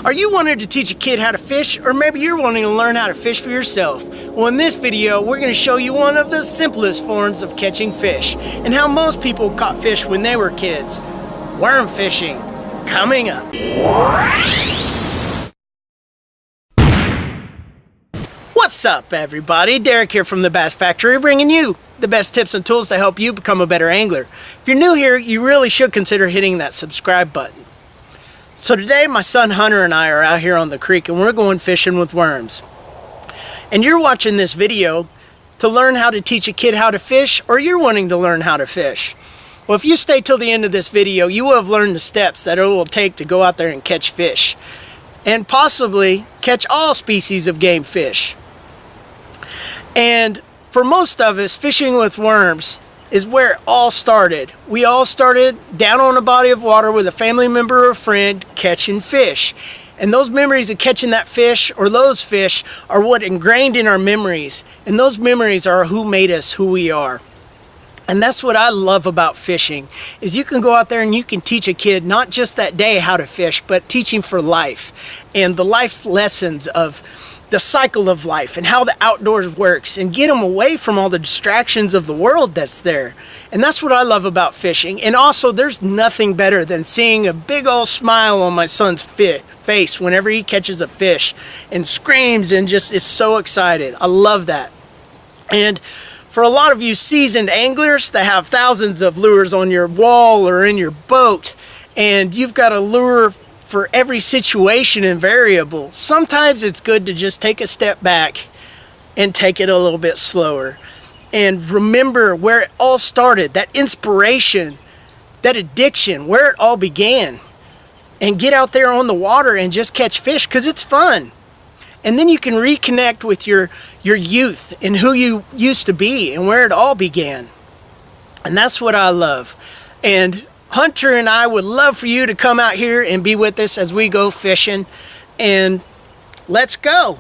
Are you wanting to teach a kid how to fish, or maybe you're wanting to learn how to fish for yourself? Well, in this video, we're going to show you one of the simplest forms of catching fish and how most people caught fish when they were kids. Worm fishing, coming up. What's up, everybody? Derek here from the Bass Factory, bringing you the best tips and tools to help you become a better angler. If you're new here, you really should consider hitting that subscribe button. So today, my son Hunter and I are out here on the creek and we're going fishing with worms. And you're watching this video to learn how to teach a kid how to fish, or you're wanting to learn how to fish. Well, if you stay till the end of this video, you will have learned the steps that it will take to go out there and catch fish. And possibly catch all species of game fish. And for most of us, fishing with worms is where it all started. We all started down on a body of water with a family member or a friend catching fish. And those memories of catching that fish, or those fish, are what ingrained in our memories. And those memories are who made us who we are. And that's what I love about fishing, is you can go out there and you can teach a kid not just that day how to fish, but teaching for life. And the life's lessons of the cycle of life and how the outdoors works, and get them away from all the distractions of the world that's there. And that's what I love about fishing. And also, there's nothing better than seeing a big old smile on my son's face whenever he catches a fish and screams and just is so excited. I love that. And for a lot of you seasoned anglers that have thousands of lures on your wall or in your boat, and you've got a lure for every situation and variable, sometimes it's good to just take a step back and take it a little bit slower and remember where it all started, that inspiration, that addiction, where it all began, and get out there on the water and just catch fish, because it's fun. And then you can reconnect with your youth and who you used to be and where it all began. And that's what I love. And Hunter and I would love for you to come out here and be with us as we go fishing. And let's go.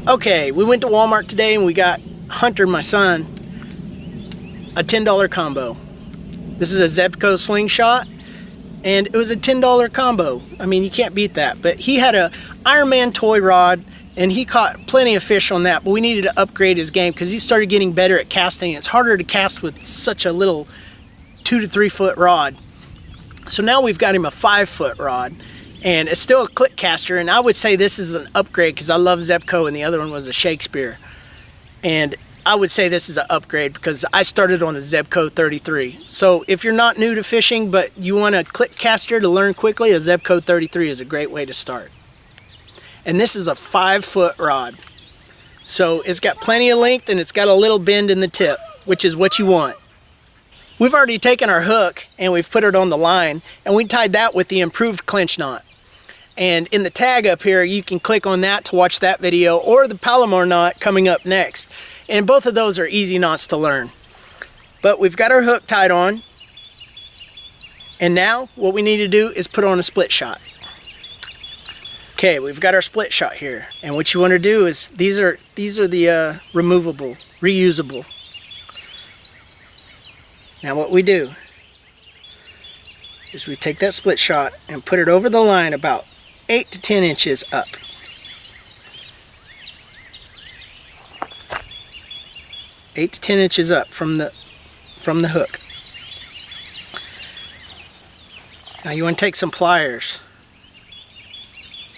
Okay, we went to Walmart today and we got Hunter, my son, a $10 combo. This is a Zebco slingshot, and it was a $10 combo. I mean, you can't beat that. But he had a Iron Man toy rod, and he caught plenty of fish on that, but we needed to upgrade his game because he started getting better at casting. It's harder to cast with such a little 2 to 3 foot rod. So now we've got him a 5 foot rod. And it's still a click caster, and I would say this is an upgrade because I love Zebco and the other one was a Shakespeare. And I would say this is an upgrade because I started on a Zebco 33. So if you're not new to fishing but you want a click caster to learn quickly, a Zebco 33 is a great way to start. And this is a 5 foot rod. So it's got plenty of length and it's got a little bend in the tip, which is what you want. We've already taken our hook and we've put it on the line, and we tied that with the improved clinch knot. And in the tag up here, you can click on that to watch that video, or the Palomar knot coming up next. And both of those are easy knots to learn. But we've got our hook tied on. And now what we need to do is put on a split shot. Okay, we've got our split shot here. And what you want to do is, these are the removable, reusable. Now what we do is we take that split shot and put it over the line about 8 to 10 inches up. Eight to 10 inches up from the hook. Now you want to take some pliers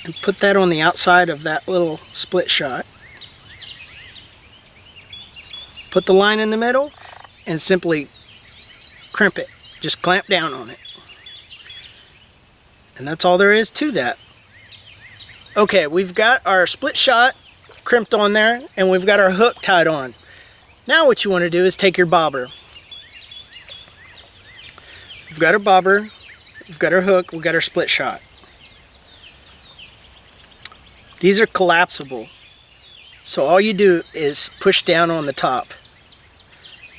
and put that on the outside of that little split shot. Put the line in the middle and simply crimp it. Just clamp down on it. And that's all there is to that. Okay, we've got our split shot crimped on there, and we've got our hook tied on. Now what you want to do is take your bobber We've got our bobber, we've got our hook, we've got our split shot. These are collapsible. So all you do is push down on the top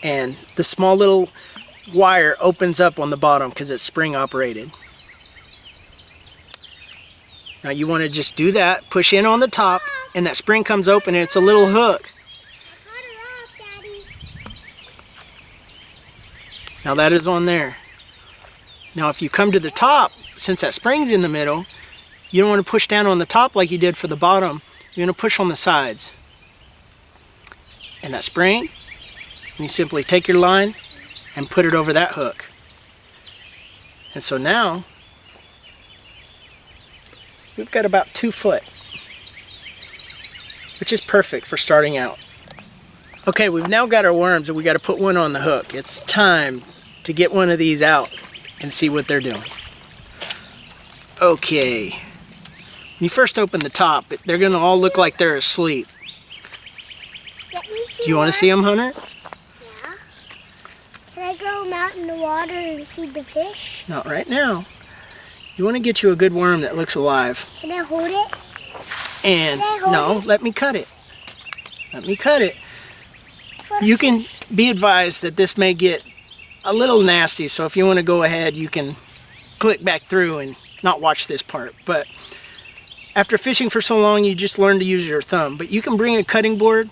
and the small little wire opens up on the bottom because it's spring operated. Now you want to just do that, push in on the top, and that spring comes open and it's a little hook. Now that is on there. Now if you come to the top, since that spring's in the middle, you don't want to push down on the top like you did for the bottom. You're going to push on the sides. And that spring, and you simply take your line and put it over that hook. And so now, we've got about 2 foot, which is perfect for starting out. Okay, we've now got our worms and we got to put one on the hook. It's time to get one of these out and see what they're doing. Okay. When you first open the top, they're going to all look like they're asleep. Do you want to see them, Hunter? Yeah. Can I throw them out in the water and feed the fish? Not right now. You want to get you a good worm that looks alive. Can I hold it? And no, let me cut it. Let me cut it. You can be advised that this may get a little nasty, so if you want to go ahead, you can click back through and not watch this part. But after fishing for so long, you just learn to use your thumb. But you can bring a cutting board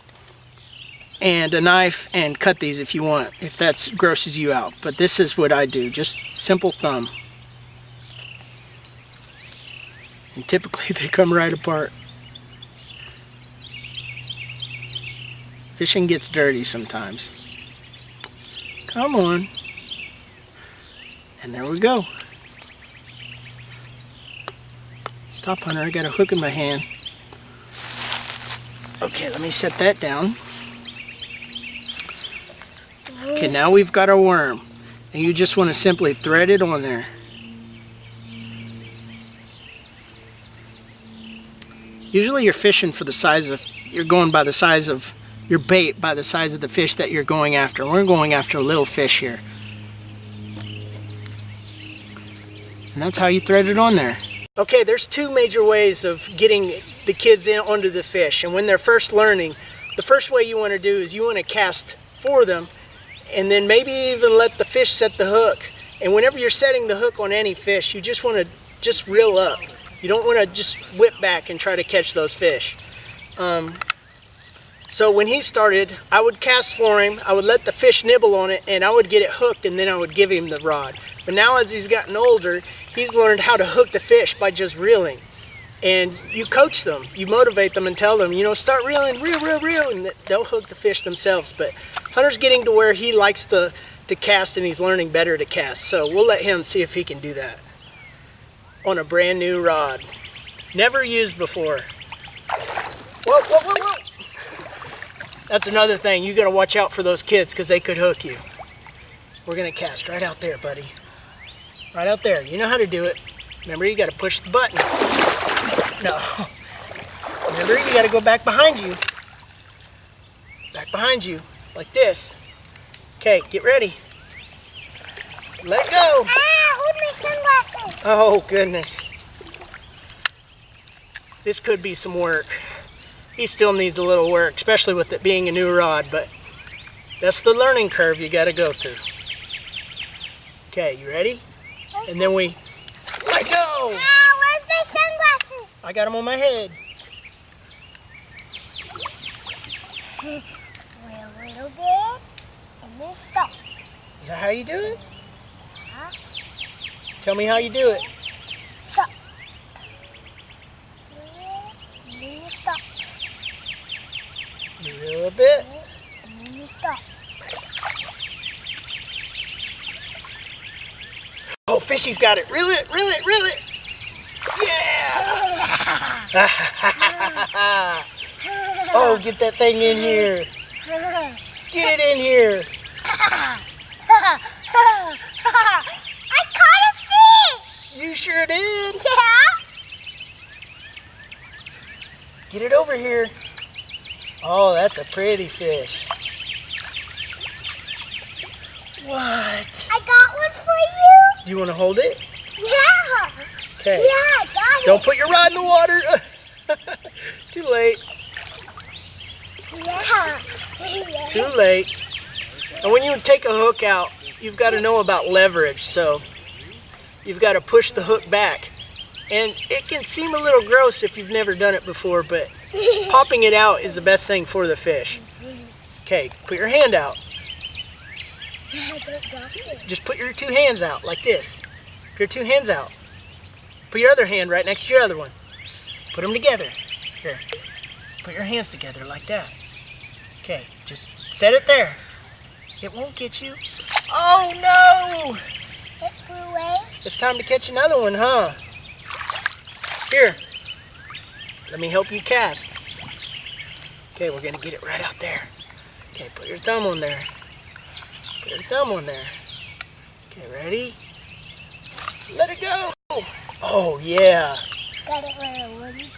and a knife and cut these if you want, if that grosses you out. But this is what I do, just simple thumb. And typically they come right apart. Fishing gets dirty sometimes. Come on. And there we go. Stop, Hunter, I got a hook in my hand. Okay, let me set that down. Okay, now we've got our worm. And you just want to simply thread it on there. Usually you're fishing for the size of, you're going by the size of your bait, by the size of the fish that you're going after. We're going after a little fish here. And that's how you thread it on there. Okay, there's 2 major ways of getting the kids in onto the fish. And when they're first learning, the first way you want to do is you want to cast for them and then maybe even let the fish set the hook. And whenever you're setting the hook on any fish, you just want to just reel up. You don't want to just whip back and try to catch those fish. So when he started, I would cast for him, I would let the fish nibble on it, and I would get it hooked, and then I would give him the rod. But now as he's gotten older, he's learned how to hook the fish by just reeling. And you coach them, you motivate them and tell them, you know, start reeling, reel, reel, reel, and they'll hook the fish themselves. But Hunter's getting to where he likes to cast, and he's learning better to cast. So we'll let him see if he can do that on a brand new rod. Never used before. Whoa, whoa, whoa, whoa. That's another thing. You gotta watch out for those kids because they could hook you. We're gonna cast right out there, buddy. Right out there. You know how to do it. Remember, you gotta push the button. No. Remember, you gotta go back behind you. Back behind you, like this. Okay, get ready. Let it go. Ah, hold my sunglasses. Oh, goodness. This could be some work. He still needs a little work, especially with it being a new rod, but that's the learning curve you got to go through. Okay, you ready? And then we let go. Ah, where's my sunglasses? I got them on my head. Wait a little bit, and then stop. Is that how you do it? Yeah. Tell me how you do it. Stop. And then you stop. A little bit. And then you stop. Oh, fishy's got it. Reel it, reel it, reel it. Yeah! Oh, get that thing in here. Get it in here. I caught a fish! You sure did. Yeah? Get it over here. Oh, that's a pretty fish. What? I got one for you. Do you want to hold it? Yeah. Okay. Yeah, I got it. Don't put your rod in the water. Too late. Yeah. Too late. And when you take a hook out, you've got to know about leverage. So you've got to push the hook back. And it can seem a little gross if you've never done it before, but popping it out is the best thing for the fish. Okay, put your hand out. Just put your 2 hands out like this. Put your 2 hands out. Put your other hand right next to your other one. Put them together. Here. Put your hands together like that. Okay, just set it there. It won't get you. Oh no! It flew away. It's time to catch another one, huh? Here. Let me help you cast. Okay, we're gonna get it right out there. Okay, put your thumb on there. Put your thumb on there. Okay, ready? Let it go! Oh yeah! Got it where I wanted to.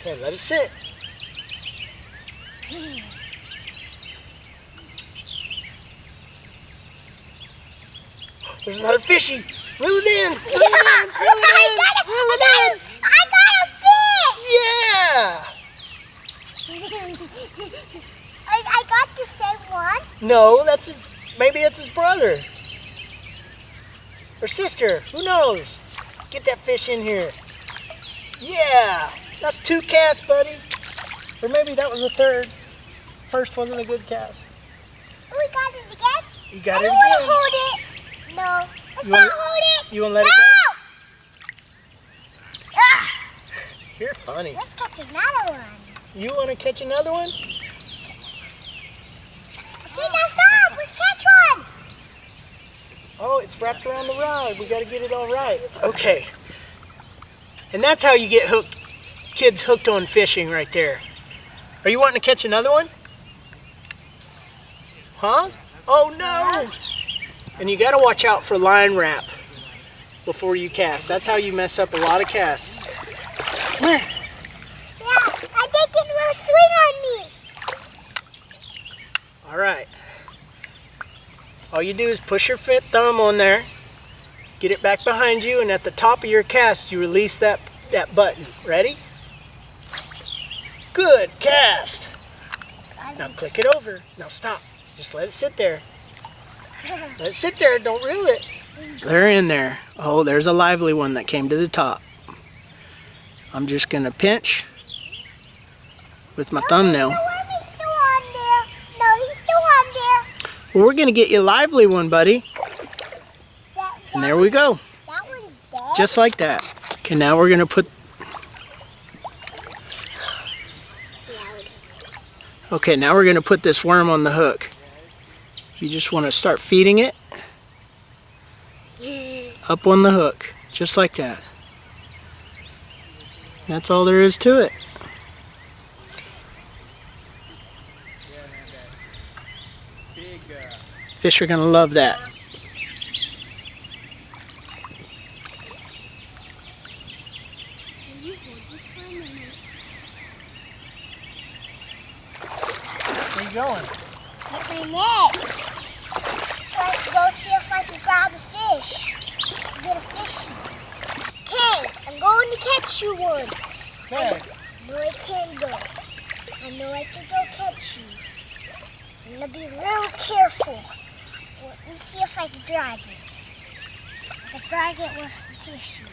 Okay, let it sit. There's another fishy. Reel it in. Reel it in. Reel it in. Reel it in. I got a fish! Yeah. I got the same one. No, maybe it's his brother or sister. Who knows? Get that fish in here. Yeah. That's 2 casts, buddy. Or maybe that was a 3rd. First wasn't a good cast. Oh, we got it again? You got it I again. don't want to hold it. No. Let's not hold it. You want to let it go? Ah! go? You're funny. Let's catch another one. You want to catch another one? Okay, now stop. Let's catch one. Oh, it's wrapped around the rod. We got to get it all right. Okay. And that's how you get kids hooked on fishing right there. Are you wanting to catch another one? Huh? Oh no! And you got to watch out for line wrap before you cast. That's how you mess up a lot of casts. Come here. Yeah, I think it will swing on me. All right. All you do is push your thumb on there, get it back behind you, and at the top of your cast, you release that button. Ready? Good cast. Now click it over. Now stop. Just let it sit there. Let it sit there. Don't reel it. They're in there. Oh, there's a lively one that came to the top. I'm just going to pinch with my thumbnail. The worm is still on there. No, he's still on there. Well, we're going to get you a lively one, buddy. And there we go. That one's dead. Just like that. Okay, now we're going to put... Okay, now we're going to put this worm on the hook. You just want to start feeding it up on the hook, just like that. That's all there is to it. Fish are going to love that. Where you going? Get my net. So I can go see if I can grab a fish. Get a fish. Okay, I'm going to catch you one. Okay. No, I can't go. I know I can go catch you. I'm going to be real careful. Let me see if I can drag it. I can drag it with the fishing.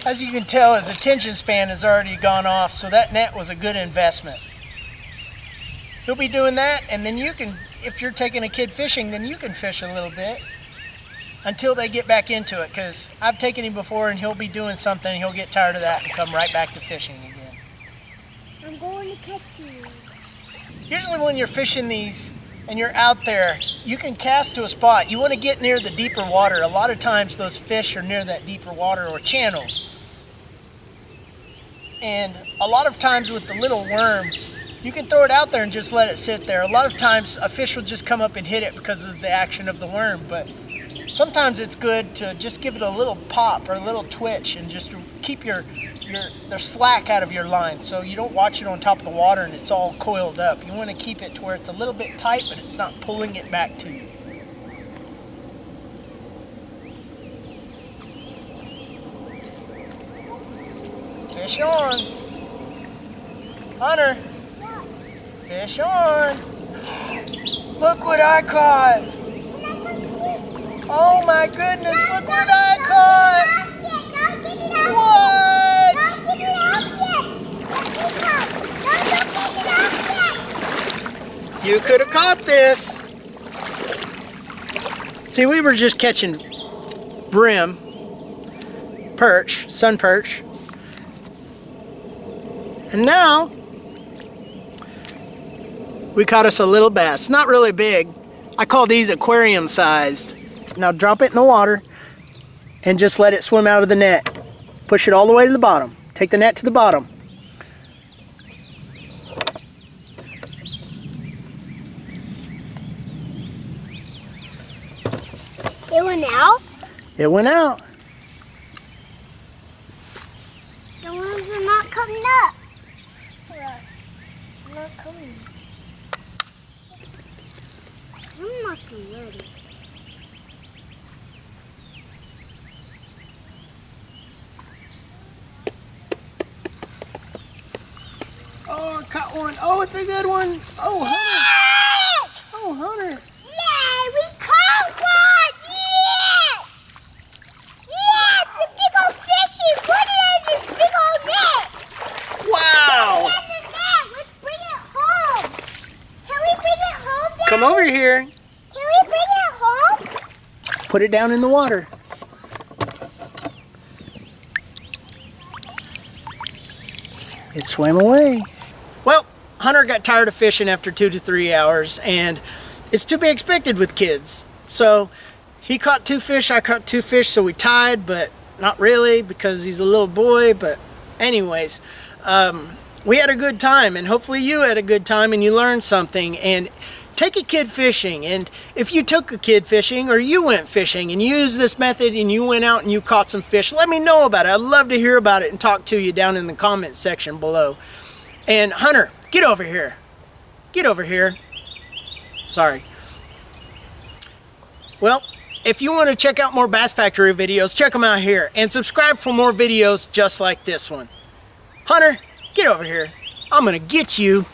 As you can tell, his attention span has already gone off, so that net was a good investment. He'll be doing that, and then you can, if you're taking a kid fishing, then you can fish a little bit until they get back into it, because I've taken him before and he'll be doing something, he'll get tired of that and come right back to fishing again. I'm going to catch you. Usually when you're fishing these and you're out there, you can cast to a spot. You want to get near the deeper water. A lot of times those fish are near that deeper water or channels. And a lot of times with the little worm, you can throw it out there and just let it sit there. A lot of times a fish will just come up and hit it because of the action of the worm, but sometimes it's good to just give it a little pop or a little twitch and just keep the slack out of your line, so you don't watch it on top of the water and it's all coiled up. You want to keep it to where it's a little bit tight, but it's not pulling it back to you. Fish on. Hunter. Fish on. Look what I caught. Oh my goodness, look what I caught. What? You could have caught this. See, we were just catching brim, perch, sun perch. And now, we caught us a little bass. Not really big. I call these aquarium sized. Now drop it in the water and just let it swim out of the net. Push it all the way to the bottom. Take the net to the bottom. It went out? It went out. The worms are not coming up for us. They're not coming. I'm not ready. Oh, I caught one. Oh, it's a good one. Oh, Hunter. Yes! Oh, Hunter. Yay, we caught one! Yes! Yeah, it's a big old fish. You put it in this big old net. Wow. Put it in the net. Let's bring it home. Can we bring it home, Dad? Come over here. Can we bring it home? Put it down in the water. It swam away. Well, Hunter got tired of fishing after 2 to 3 hours, and it's to be expected with kids. So he caught 2 fish, I caught 2 fish, so we tied, but not really because he's a little boy. But anyways, we had a good time, and hopefully you had a good time and you learned something. And take a kid fishing, and if you took a kid fishing or you went fishing and you used this method and you went out and you caught some fish, let me know about it. I'd love to hear about it and talk to you down in the comment section below. And Hunter, get over here. Get over here. Sorry. Well, if you want to check out more Bass Factory videos, check them out here and subscribe for more videos just like this one. Hunter, get over here. I'm gonna get you.